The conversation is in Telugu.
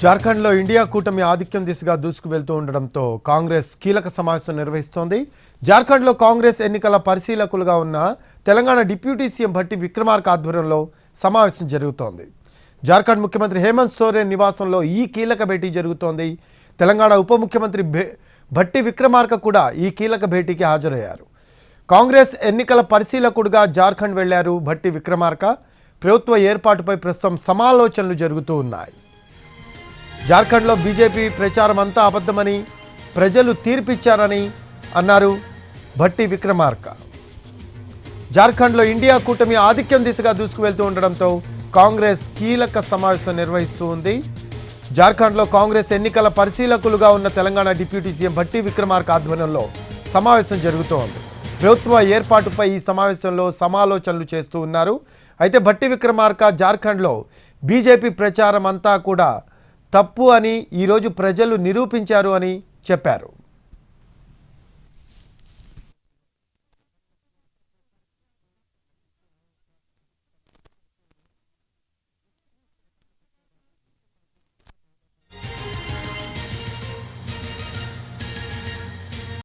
జార్ఖండ్లో ఇండియా కూటమి ఆధిక్యం దిశగా దూసుకువెళ్తూ ఉండడంతో కాంగ్రెస్ కీలక సమావేశం నిర్వహిస్తోంది. జార్ఖండ్లో కాంగ్రెస్ ఎన్నికల పరిశీలకులుగా ఉన్న తెలంగాణ డిప్యూటీ సీఎం భట్టి విక్రమార్క ఆధ్వర్యంలో సమావేశం జరుగుతోంది. జార్ఖండ్ ముఖ్యమంత్రి హేమంత్ సోరెన్ నివాసంలో ఈ కీలక భేటీ జరుగుతోంది. తెలంగాణ ఉప ముఖ్యమంత్రి భట్టి విక్రమార్క కూడా ఈ కీలక భేటీకి హాజరయ్యారు. కాంగ్రెస్ ఎన్నికల పరిశీలకుడుగా జార్ఖండ్ వెళ్లారు భట్టి విక్రమార్క. ప్రభుత్వ ఏర్పాటుపై ప్రస్తుతం సమాలోచనలు జరుగుతూ ఉన్నాయి. జార్ఖండ్లో బీజేపీ ప్రచారం అంతా అబద్ధమని ప్రజలు తీర్పిచ్చారని అన్నారు భట్టి విక్రమార్క. జార్ఖండ్లో ఇండియా కూటమి ఆధిక్యం దిశగా దూసుకువెళ్తూ ఉండడంతో కాంగ్రెస్ కీలక సమావేశం నిర్వహిస్తూ ఉంది. జార్ఖండ్లో కాంగ్రెస్ ఎన్నికల పరిశీలకులుగా ఉన్న తెలంగాణ డిప్యూటీ సీఎం భట్టి విక్రమార్క ఆధ్వర్యంలో సమావేశం జరుగుతోంది. ప్రభుత్వ ఏర్పాటుపై ఈ సమావేశంలో సమాలోచనలు చేస్తూ ఉన్నారు. అయితే భట్టి విక్రమార్క జార్ఖండ్లో బీజేపీ ప్రచారం అంతా కూడా తప్పు అని ఈరోజు ప్రజలు నిరూపించారు అని చెప్పారు.